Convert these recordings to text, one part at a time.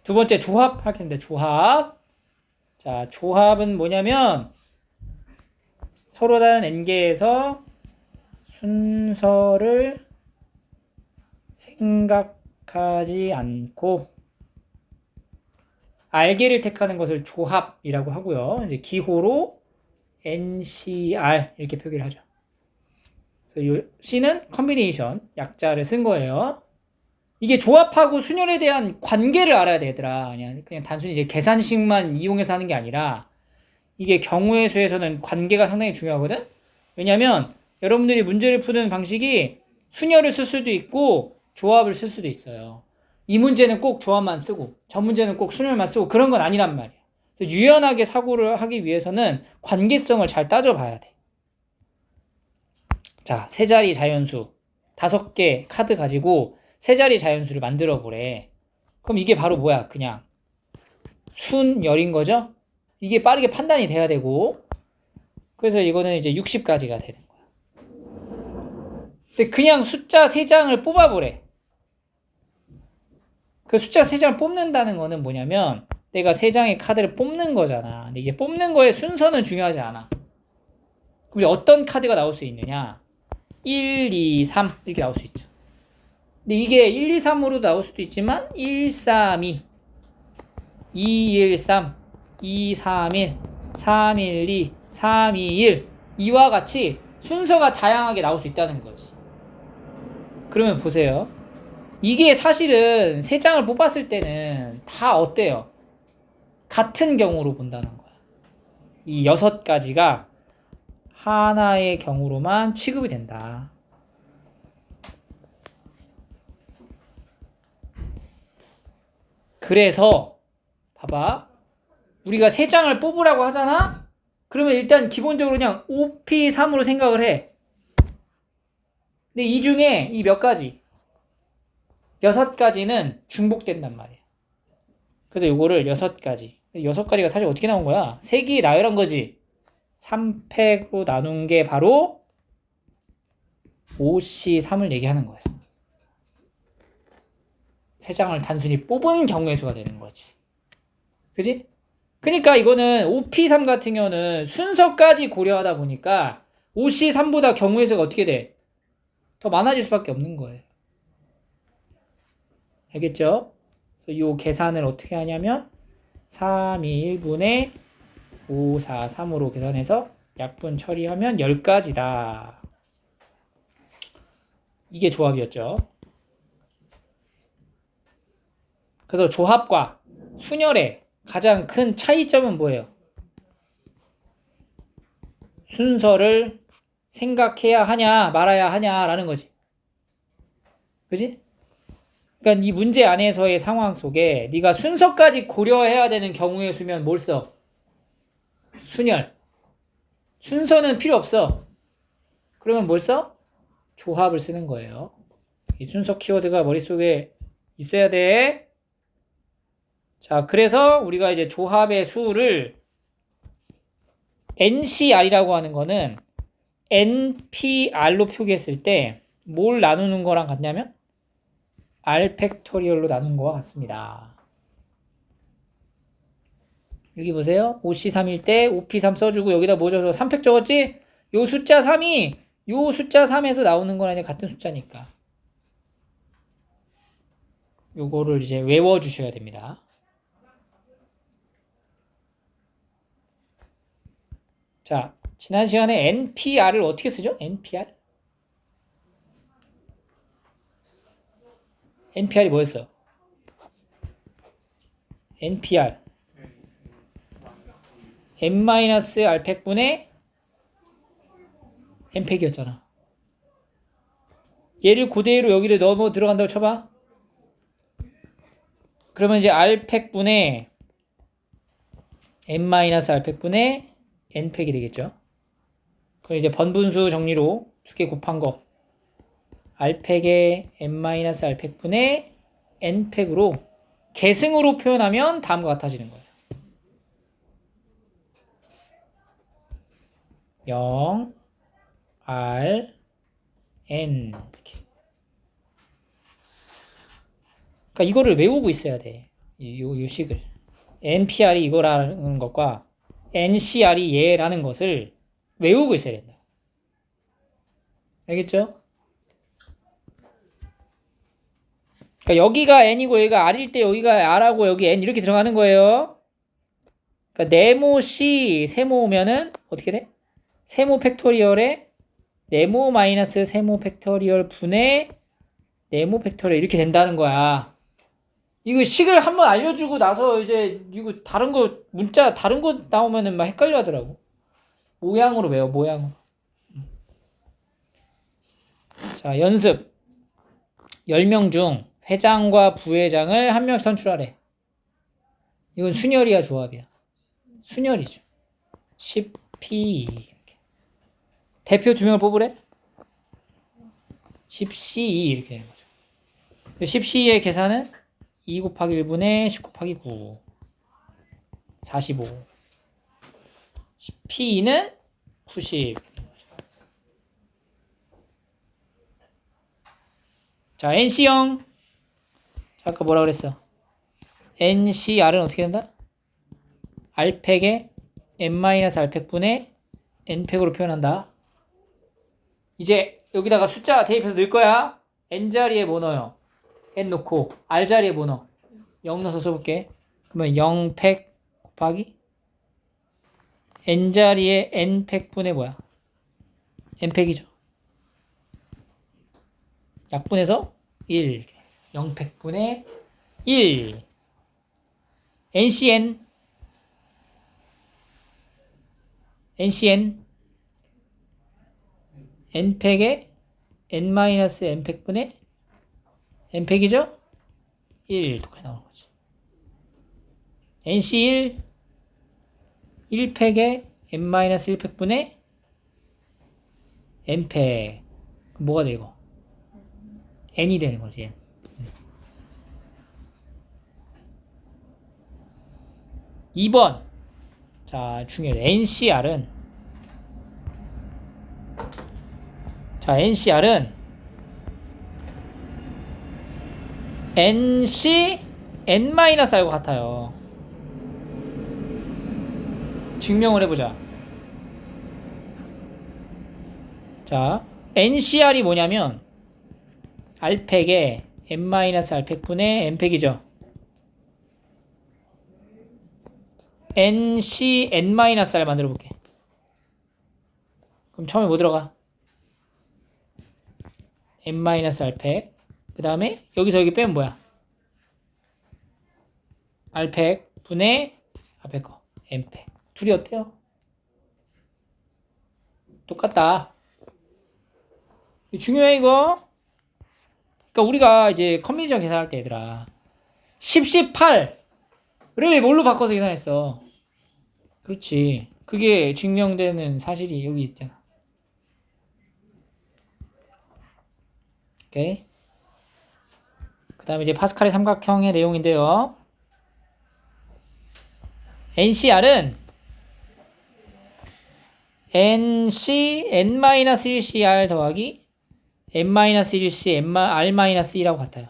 두 번째 조합 할 텐데 조합. 자, 조합은 뭐냐면 서로 다른 n개에서 순서를 생각하지 않고 알개를 택하는 것을 조합이라고 하고요. 이제 기호로 NCR 이렇게 표기를 하죠. 그래서 이 C는 컨비네이션 약자를 쓴 거예요. 이게 조합하고 순열에 대한 관계를 알아야 돼, 얘들아. 그냥 단순히 이제 계산식만 이용해서 하는 게 아니라 이게 경우의 수에서는 관계가 상당히 중요하거든. 왜냐면 여러분들이 문제를 푸는 방식이 순열을 쓸 수도 있고 조합을 쓸 수도 있어요. 이 문제는 꼭 조합만 쓰고 저 문제는 꼭 순열만 쓰고 그런 건 아니란 말이야. 그래서 유연하게 사고를 하기 위해서는 관계성을 잘 따져봐야 돼. 자, 세 자리 자연수 5개 카드 가지고 세 자리 자연수를 만들어 보래. 그럼 이게 바로 뭐야? 그냥 순열인 거죠? 이게 빠르게 판단이 돼야 되고, 그래서 이거는 이제 60까지가 되는 거야. 근데 그냥 숫자 3장을 뽑아보래. 그 숫자 3장을 뽑는다는 거는 뭐냐면 내가 3장의 카드를 뽑는 거잖아. 근데 이게 뽑는 거의 순서는 중요하지 않아. 그럼 어떤 카드가 나올 수 있느냐? 1, 2, 3 이렇게 나올 수 있죠. 근데 이게 1, 2, 3으로 나올 수도 있지만 1, 3, 2, 2, 1, 3, 2, 3, 1, 3, 1, 2, 3, 2, 1 이와 같이 순서가 다양하게 나올 수 있다는 거지. 그러면 보세요. 이게 사실은 3장을 뽑았을 때는 다 어때요? 같은 경우로 본다는 거야. 이 6가지가 하나의 경우로만 취급이 된다. 그래서 봐봐. 우리가 3장을 뽑으라고 하잖아? 그러면 일단 기본적으로 그냥 OP3으로 생각을 해. 근데 이 중에 이 몇 가지 6가지는 중복된단 말이야. 그래서 요거를 6가지 6가지가 사실 어떻게 나온 거야? 색이 나열한 거지. 3팩으로 나눈 게 바로 OC3을 얘기하는 거예요. 3장을 단순히 뽑은 경우의 수가 되는 거지. 그지? 그러니까 이거는 OP3 같은 경우는 순서까지 고려하다 보니까 OC3보다 경우의 수가 어떻게 돼? 더 많아질 수밖에 없는 거예요. 알겠죠? 그래서 이 계산을 어떻게 하냐면 321분의 543으로 계산해서 약분 처리하면 10가지다. 이게 조합이었죠. 그래서 조합과 순열의 가장 큰 차이점은 뭐예요? 순서를 생각해야 하냐 말아야 하냐라는 거지. 그지? 그러니까 이 문제 안에서의 상황 속에 네가 순서까지 고려해야 되는 경우의 수면 뭘 써? 순열. 순서는 필요 없어. 그러면 뭘 써? 조합을 쓰는 거예요. 이 순서 키워드가 머릿속에 있어야 돼. 자, 그래서 우리가 이제 조합의 수를 NCR이라고 하는 거는 NPR로 표기했을 때 뭘 나누는 거랑 같냐면 R 팩토리얼로 나눈 거와 같습니다. 여기 보세요. OC3일 때 OP3 써주고 여기다 뭐 적어서 3팩 적었지? 요 숫자 3이 요 숫자 3에서 나오는 거랑 같은 숫자니까 요거를 이제 외워주셔야 됩니다. 자, 지난 시간에 NPR을 어떻게 쓰죠? NPR? NPR이 뭐였어? NPR n-r팩분의 n팩이었잖아. 얘를 그대로 여기를 넣어 들어간다고 쳐봐. 그러면 이제 r팩분의 n-r팩분의 n팩이 되겠죠. 그럼 이제 번분수 정리로 두 개 곱한 거 r팩의 n-r팩분의 n팩으로 계승으로 표현하면 다음과 같아지는 거예요. 0 R N 이렇게. 그러니까 이거를 외우고 있어야 돼. 요 식을 NPR이 이거라는 것과 NCR이 얘라는 것을 외우고 있어야 된다. 알겠죠? 그러니까 여기가 N이고 여기가 R일 때 여기가 R하고 여기 N 이렇게 들어가는 거예요. 그러니까 네모 C 세모면은 어떻게 돼? 세모 팩토리얼에 네모 마이너스 세모 팩토리얼 분의 네모 팩토리얼 이렇게 된다는 거야. 이거 식을 한번 알려주고 나서 이제 이거 다른 거 문자 다른 거 나오면은 막 헷갈려 하더라고. 모양으로 외워 모양으로. 자, 연습. 10명 중 회장과 부회장을 한 명씩 선출하래. 이건 순열이야 조합이야. 순열이죠. 10P 이렇게. 대표 2명을 뽑으래? 10C 이렇게 되는 거죠. 10C의 계산은 2 곱하기 1분의 10 곱하기 9 45 10P는 90. 자, NC형. 아까 뭐라 그랬어? NCR은 어떻게 된다? R팩에 N-R팩분의 N팩으로 표현한다. 이제 여기다가 숫자 대입해서 넣을 거야. N자리에 뭐 넣어요? N 넣고 R자리에 뭐 넣어? 0 넣어서 써볼게. 그러면 0팩 곱하기 N자리에 N팩분의 뭐야? N팩이죠. 약분해서 1 0팩분의 1 NCN N팩에 N-N팩분의 N팩이죠? 1 똑같이 나오는 거지. NC1 1팩에 N-1팩분의 N팩. 그럼 뭐가 돼 이거? N이 되는 거지. N. (2번) 자, 중요해. NCR은 NC N-R과 같아요. 증명을 해보자. 자, NCR이 뭐냐면 R팩에 N-R팩분의 N팩이죠. NC N-R 만들어 볼게. 그럼 처음에 뭐 들어가? N-R팩. 그 다음에 여기서 여기 빼면 뭐야? R팩 분의 앞에 거 N팩. 둘이 어때요? 똑같다. 중요해 이거. 그러니까 우리가 이제 컨비니전 계산할 때 얘들아 10, 18를 뭘로 바꿔서 계산했어? 그렇지. 그게 증명되는 사실이 여기 있잖아. 오케이. 그 다음에 이제 파스칼의 삼각형의 내용인데요. NCR은 NC N-1CR 더하기 N-1C R-2라고 같아요.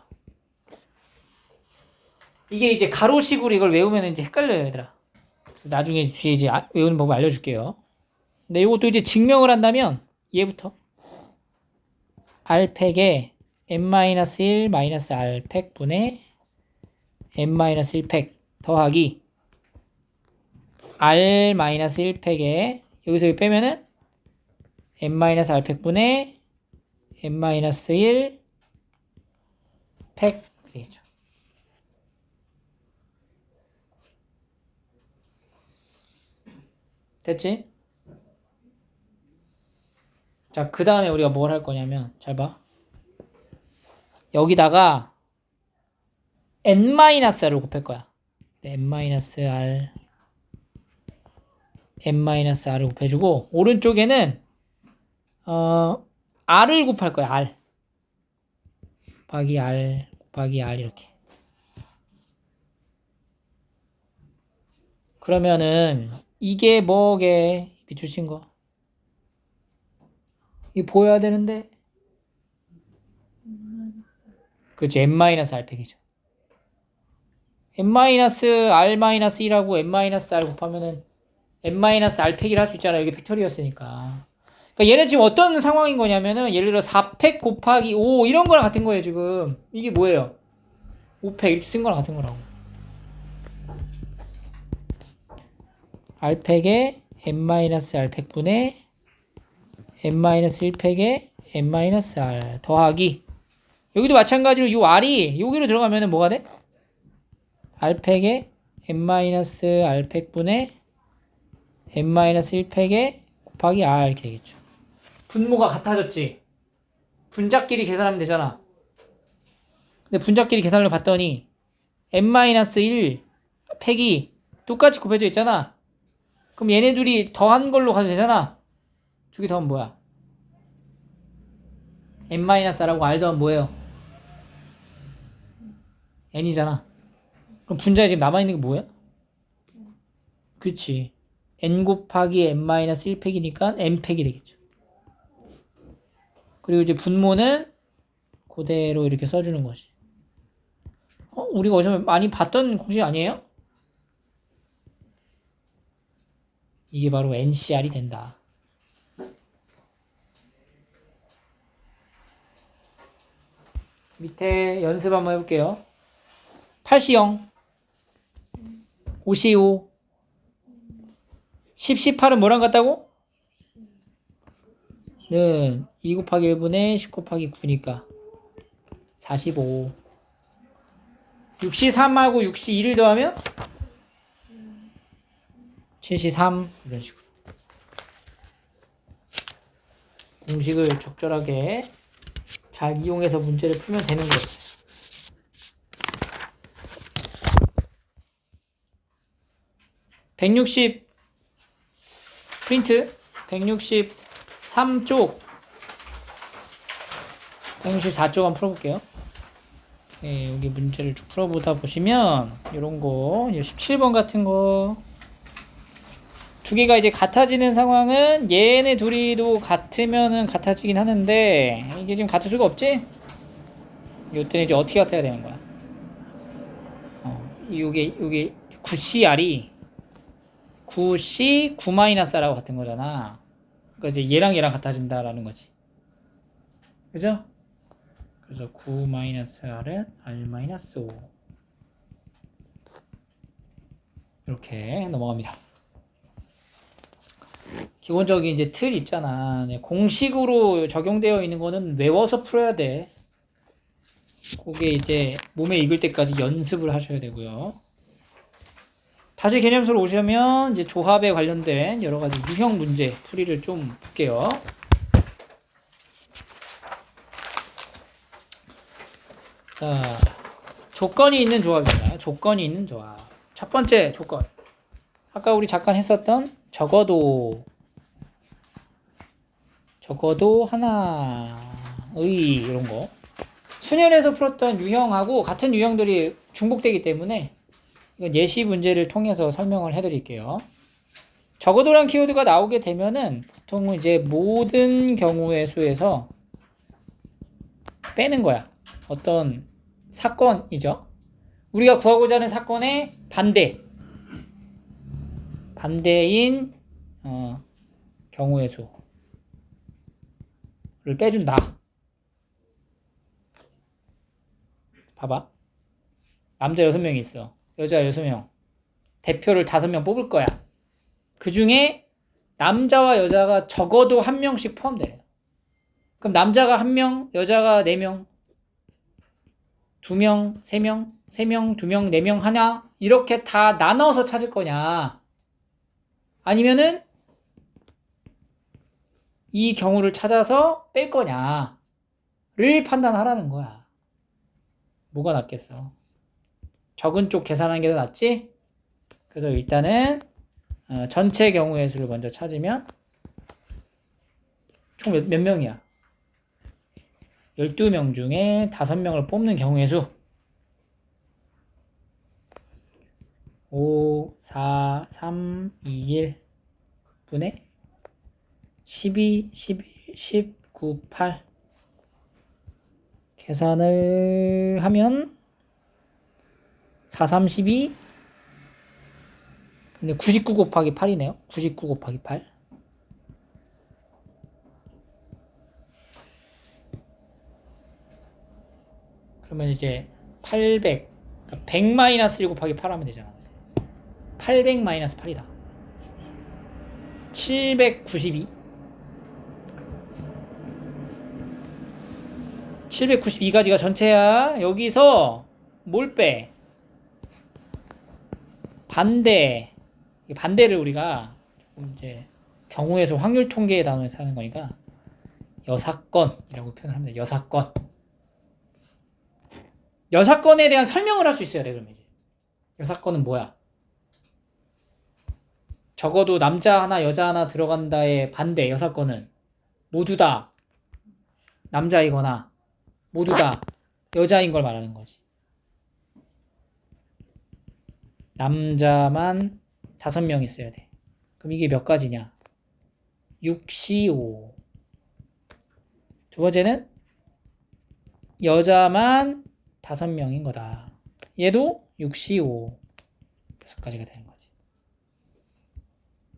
이게 이제 가로식으로 이걸 외우면 이제 헷갈려요, 얘들아. 그래서 나중에 뒤에 이제 외우는 법을 알려줄게요. 근데 이것도 이제 증명을 한다면 얘부터 R팩에 N-1 마이너스 R팩 분의 N-1팩 더하기 R-1팩에 여기서 여기 빼면은 N-R팩 분의 N-1 팩 되겠죠. 됐지? 자, 그 다음에 우리가 뭘 할 거냐면 잘 봐. 여기다가 N-R을 곱할 거야. N-R N-R을 곱해주고 오른쪽에는 R을 곱할 거야. R 곱하기 R 곱하기 R 이렇게. 그러면은 이게 뭐게? 비추신 거. 이게 보여야 되는데. 그렇지. N-R팩이죠. n-r-1하고 n-r 곱하면은 n-r 팩이를 할 수 있잖아. 여기 팩토리였으니까. 그러니까 얘는 지금 어떤 상황인 거냐면은 예를 들어 4팩 곱하기 5 이런 거랑 같은 거예요, 지금. 이게 뭐예요? 5팩 이렇게 쓴 거랑 같은 거라고. r팩에 n-r팩분의 n-1팩에 n-r 더하기 여기도 마찬가지로 이 r이 여기로 들어가면은 뭐가 돼? r팩에 n-r팩분의 n-1팩에 곱하기 r 이렇게 되겠죠. 분모가 같아졌지. 분자끼리 계산하면 되잖아. 근데 분자끼리 계산을 봤더니 n-1 팩이 똑같이 곱해져 있잖아. 그럼 얘네 둘이 더한 걸로 가도 되잖아. 두 개 더하면 뭐야? n-r하고 r 더하면 뭐예요? n이잖아. 그럼 분자에 지금 남아있는 게 뭐야? 그렇지. n 곱하기 n-1팩이니까 n팩이 되겠죠. 그리고 이제 분모는 그대로 이렇게 써주는 거지. 우리가 어디서 많이 봤던 공식 아니에요? 이게 바로 NCR이 된다. 밑에 연습 한번 해볼게요. 8C0 5C5 10, 18은 뭐랑 같다고? 는 2 곱하기 1분의 10 곱하기 9니까 45 6C3하고 6C2를 더하면 7C3 이런 식으로 공식을 적절하게 잘 이용해서 문제를 풀면 되는 거예요. 160 프린트 163쪽 164쪽 한번 풀어볼게요. 네, 여기 문제를 쭉 풀어보다 보시면 이런 거 17번 같은 거 두 개가 이제 같아지는 상황은 얘네 둘이도 같으면은 같아지긴 하는데 이게 지금 같을 수가 없지? 이때는 이제 어떻게 같아야 되는 거야? 요게 9CR이 9C 9-R하고 같은 거잖아. 그러니까 이제 얘랑 같아진다라는 거지. 그죠? 그래서 9-R은 R-5 이렇게 넘어갑니다. 기본적인 이제 틀 있잖아. 네, 공식으로 적용되어 있는 거는 외워서 풀어야 돼. 그게 이제 몸에 익을 때까지 연습을 하셔야 되고요. 다시 개념서로 오시면 이제 조합에 관련된 여러 가지 유형 문제 풀이를 좀 볼게요. 자, 조건이 있는 조합입니다. 조건이 있는 조합. 첫 번째 조건. 아까 우리 잠깐 했었던 적어도 하나의 이런 거. 수련에서 풀었던 유형하고 같은 유형들이 중복되기 때문에 이건 예시 문제를 통해서 설명을 해드릴게요. 적어도란 키워드가 나오게 되면은 보통 이제 모든 경우의 수에서 빼는 거야. 어떤 사건이죠. 우리가 구하고자 하는 사건의 반대인 경우의 수를 빼준다. 봐봐. 남자 6명이 있어. 여자 6명. 대표를 5명 뽑을 거야. 그 중에 남자와 여자가 적어도 1명씩 포함돼요. 그럼 남자가 1명, 여자가 4명, 2명, 3명, 3명, 2명, 4명, 하나 이렇게 다 나눠서 찾을 거냐? 아니면은 이 경우를 찾아서 뺄 거냐를 판단하라는 거야. 뭐가 낫겠어? 적은 쪽 계산하는 게 더 낫지? 그래서 일단은 전체 경우의 수를 먼저 찾으면 총 몇 명이야? 12명 중에 5명을 뽑는 경우의 수 5, 4, 3, 2, 1 분의 12, 11, 10, 9, 8 계산을 하면 4, 32. 근데 99 곱하기 8이네요. 99 곱하기 8. 그러면 이제 800. 100 마이너스 1 곱하기 8 하면 되잖아. 800 마이너스 8이다. 792. 792가지가 전체야. 여기서 뭘 빼? 반대. 반대를 우리가 이제 경우에서 확률 통계의 단어에서 하는 거니까 여사건이라고 표현을 합니다. 여사건. 여사건에 대한 설명을 할 수 있어야 돼. 그러면 이제 여사건은 뭐야? 적어도 남자 하나 여자 하나 들어간다의 반대. 여사건은 모두 다 남자이거나 모두 다 여자인 걸 말하는 거지. 남자만 5명 있어야 돼. 그럼 이게 몇 가지냐? 6, 5. 두 번째는 여자만 5명인 거다. 얘도 6, 5. 6가지가 되는 거지.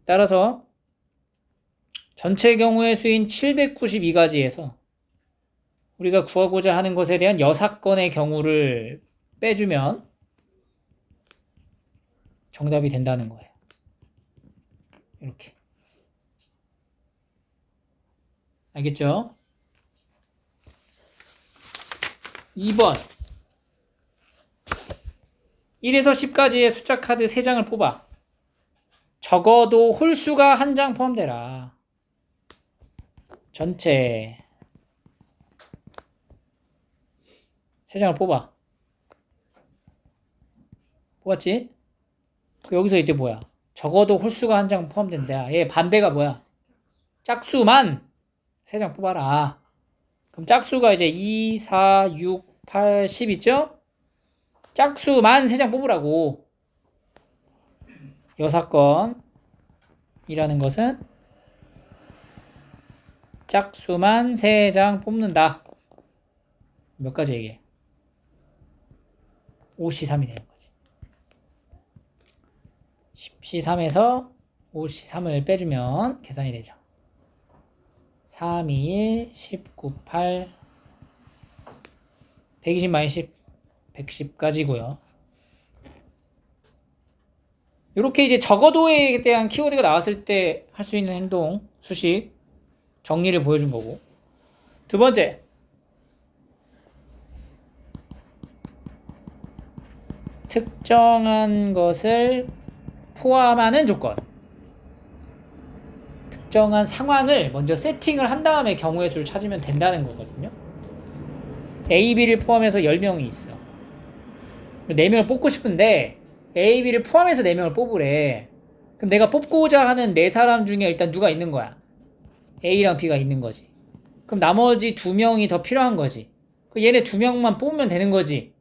따라서 전체 경우의 수인 792가지에서 우리가 구하고자 하는 것에 대한 여사건의 경우를 빼주면 정답이 된다는 거예요. 이렇게. 알겠죠? 2번. 1에서 10까지의 숫자 카드 3장을 뽑아. 적어도 홀수가 1장 포함되라. 전체 3장을 뽑아. 뽑았지? 여기서 이제 뭐야? 적어도 홀수가 1장 포함된다. 얘 반대가 뭐야? 짝수만 3장 뽑아라. 그럼 짝수가 이제 2, 4, 6, 8, 10 있죠? 짝수만 3장 뽑으라고. 여사건이라는 것은 짝수만 3장 뽑는다. 몇 가지 얘기해? 5C3이 되는 거지. 10C3에서 5C3을 빼주면 계산이 되죠. 3, 2, 1, 19, 8, 120 마이너스 10, 110까지고요. 이렇게 이제 적어도에 대한 키워드가 나왔을 때 할 수 있는 행동, 수식, 정리를 보여준 거고. 두 번째. 특정한 것을 포함하는 조건. 특정한 상황을 먼저 세팅을 한 다음에 경우의 수를 찾으면 된다는 거거든요. A, B를 포함해서 10명이 있어. 4명을 뽑고 싶은데 A, B를 포함해서 4명을 뽑으래. 그럼 내가 뽑고자 하는 4사람 중에 일단 누가 있는 거야? A랑 B가 있는 거지. 그럼 나머지 2명이 더 필요한 거지. 얘네 2명만 뽑으면 되는 거지.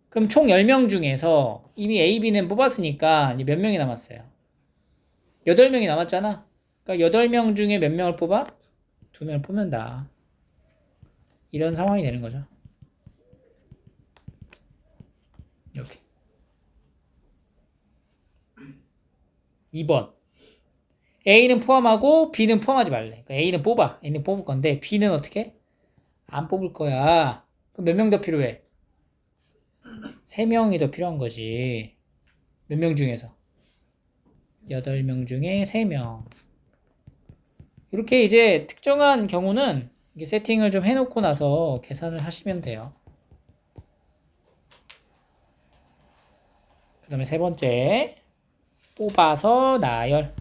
그럼 총 10명 중에서 이미 A, B는 뽑았으니까 이제 몇 명이 남았어요? 8명이 남았잖아. 그러니까 8명 중에 몇 명을 뽑아? 2명을 뽑는다. 이런 상황이 되는 거죠. 이렇게. 2번. A는 포함하고 B는 포함하지 말래. 그러니까 A는 뽑아. A는 뽑을 건데 B는 어떻게? 안 뽑을 거야. 그럼 몇 명 더 필요해? 3명이 더 필요한 거지. 몇 명 중에서? 8명 중에 3명. 이렇게 이제 특정한 경우는 이게 세팅을 좀 해놓고 나서 계산을 하시면 돼요. 그 다음에 세 번째. 뽑아서 나열.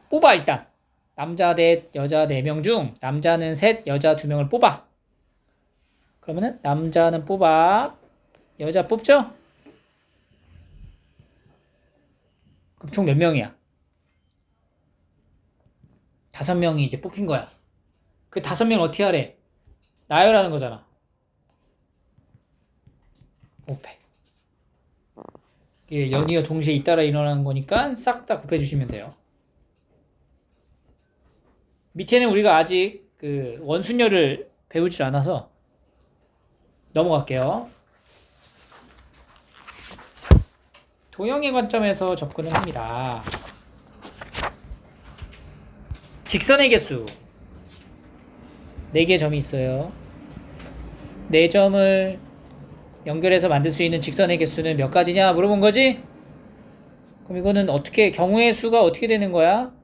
뽑아 일단. 남자 넷, 여자 4명 중 남자는 3, 여자 2명을 뽑아. 그러면은 남자는 뽑아. 여자 뽑죠? 그럼 총 몇 명이야? 5명이 이제 뽑힌 거야. 그 5명을 어떻게 하래? 나열하는 거잖아. 5패. 이게 연이어 동시에 잇따라 일어나는 거니까 싹 다 곱해주시면 돼요. 밑에는 우리가 아직 그 원순열을 배우질 않아서 넘어갈게요. 도형의 관점에서 접근을 합니다. 직선의 개수 4개의 점이 있어요. 4점을 연결해서 만들 수 있는 직선의 개수는 몇 가지냐 물어본 거지? 그럼 이거는 어떻게 경우의 수가 어떻게 되는 거야?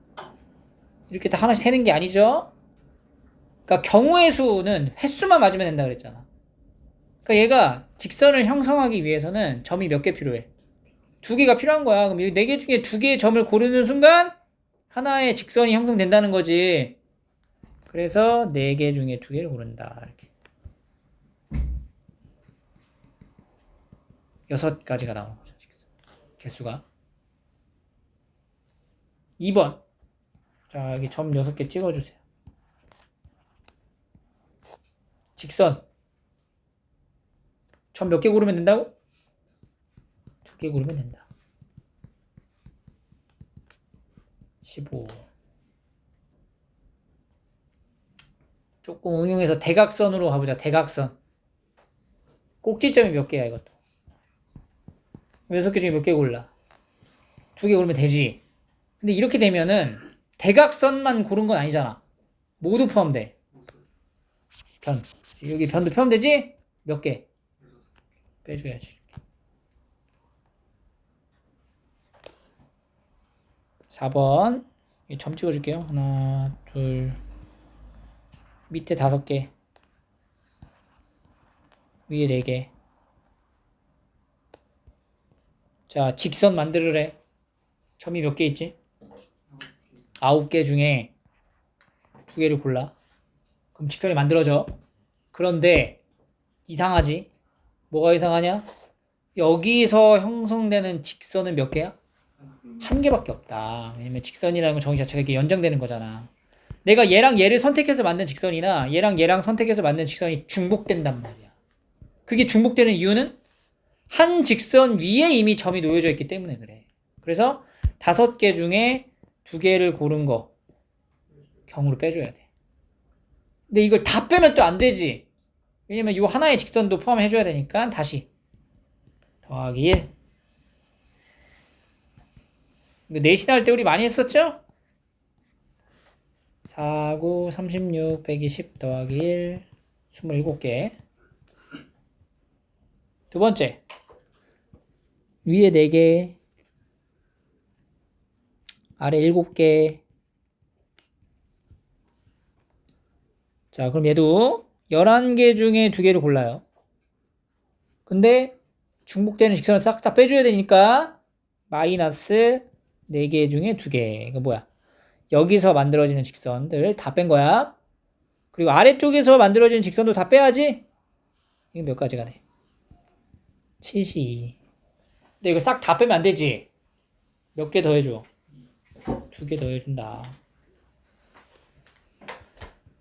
이렇게 다 하나씩 세는 게 아니죠? 그러니까 경우의 수는 횟수만 맞으면 된다 그랬잖아. 그러니까 얘가 직선을 형성하기 위해서는 점이 몇 개 필요해? 2개가 필요한 거야. 그럼 이 4개 중에 2개의 점을 고르는 순간 하나의 직선이 형성된다는 거지. 그래서 4개 중에 2개를 고른다. 이렇게 6가지가 나오는 거죠. 개수가. 2번. 자, 여기 점 6개 찍어주세요. 직선. 점 몇 개 고르면 된다고? 2개 고르면 된다. 15. 조금 응용해서 대각선으로 가보자. 대각선. 꼭지점이 몇 개야, 이것도? 6개 중에 몇 개 골라? 2개 고르면 되지. 근데 이렇게 되면은 대각선만 고른 건 아니잖아. 모두 포함돼. 변. 여기 변도 포함되지? 몇 개? 빼줘야지. 4번. 점 찍어줄게요. 하나, 둘. 밑에 5개. 위에 4개. 자, 직선 만들으래. 점이 몇 개 있지? 9개 중에 2개를 골라. 그럼 직선이 만들어져. 그런데 이상하지? 뭐가 이상하냐? 여기서 형성되는 직선은 몇 개야? 1개밖에 없다. 왜냐면 직선이라는 건 정의 자체가 이렇게 연장되는 거잖아. 내가 얘랑 얘를 선택해서 만든 직선이나 얘랑 얘랑 선택해서 만든 직선이 중복된단 말이야. 그게 중복되는 이유는 한 직선 위에 이미 점이 놓여져 있기 때문에 그래. 그래서 5개 중에 2개를 고른 거 경우로 빼줘야 돼. 근데 이걸 다 빼면 또 안 되지. 왜냐면 이 하나의 직선도 포함해줘야 되니까 다시 더하기 1. 근데 내신 할 때 우리 많이 했었죠? 4, 9, 36, 120 더하기 1, 27개. 두 번째. 위에 4개, 아래 7개. 자, 그럼 얘도 11개 중에 2개를 골라요. 근데 중복되는 직선을 싹 다 빼줘야 되니까 마이너스 4개 중에 2개. 이거 뭐야? 여기서 만들어지는 직선들 다 뺀 거야. 그리고 아래쪽에서 만들어지는 직선도 다 빼야지. 이게 몇 가지가 돼? 72. 근데 이거 싹 다 빼면 안 되지. 몇 개 더해줘? 2개 더해준다.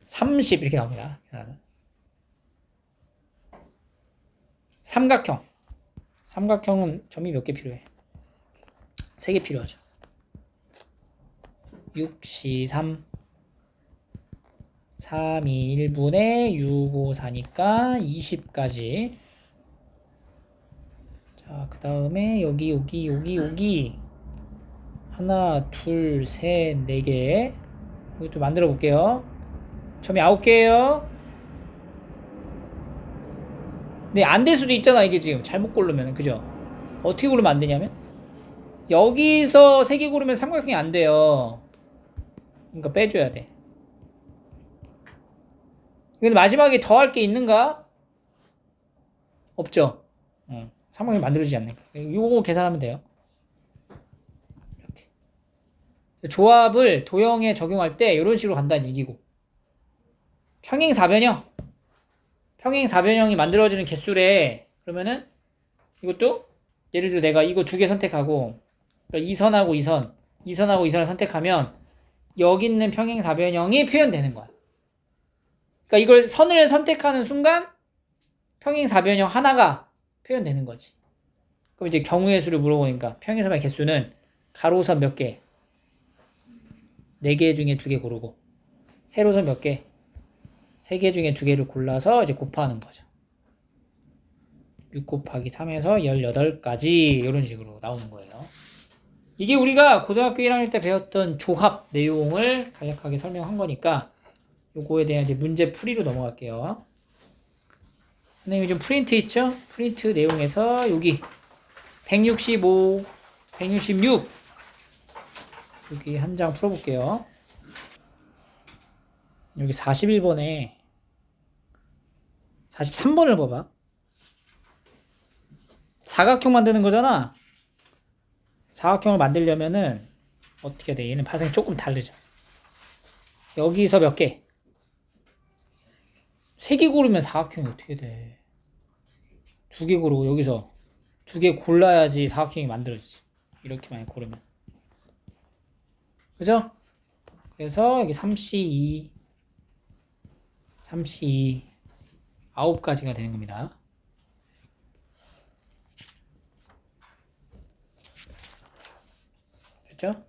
30 이렇게 나옵니다. 삼각형. 삼각형은 점이 몇 개 필요해? 3개 필요하죠. 6, 4, 3. 3, 2, 1분의 6, 5, 4니까 20까지. 자, 그 다음에 여기. 하나, 둘, 셋, 4개. 여기 또 만들어 볼게요. 점이 9개예요. 근데 안 될 수도 있잖아, 이게 지금. 잘못 고르면, 그죠? 어떻게 고르면 안 되냐면, 여기서 3개 고르면 삼각형이 안 돼요. 그러니까 빼줘야 돼. 근데 마지막에 더할 게 있는가? 없죠? 삼각형이 만들어지지 않으니까. 요거 계산하면 돼요. 이렇게. 조합을 도형에 적용할 때 이런 식으로 간다는 얘기고. 평행사변형이 만들어지는 개수래. 그러면은 이것도 예를 들어 내가 이거 2개 선택하고 그러니까 2선하고 2선하고 2선을 선택하면 여기 있는 평행사변형이 표현되는 거야. 그러니까 이걸 선을 선택하는 순간 평행사변형 하나가 표현되는 거지. 그럼 이제 경우의 수를 물어보니까 평행사변 개수는 가로선 몇 개? 4개 중에 2개 고르고 세로선 몇 개? 3개 중에 2개를 골라서 이제 곱하는 거죠. 6 곱하기 3에서 18까지 이런 식으로 나오는 거예요. 이게 우리가 고등학교 1학년 때 배웠던 조합 내용을 간략하게 설명한 거니까 요거에 대한 이제 문제 풀이로 넘어갈게요. 선생님이 좀 프린트 있죠? 프린트 내용에서 여기 165, 166 여기 한 장 풀어볼게요. 여기 41번에 43번을 봐봐. 사각형 만드는 거잖아. 사각형을 만들려면은 어떻게 돼? 얘는 파생이 조금 다르죠. 여기서 몇 개? 3개 고르면 사각형이 어떻게 돼? 2개 고르고 여기서 2개 골라야지 사각형이 만들어지지. 이렇게 많이 고르면. 그죠? 그래서 여기 3C2 9가지가 되는 겁니다. 됐죠?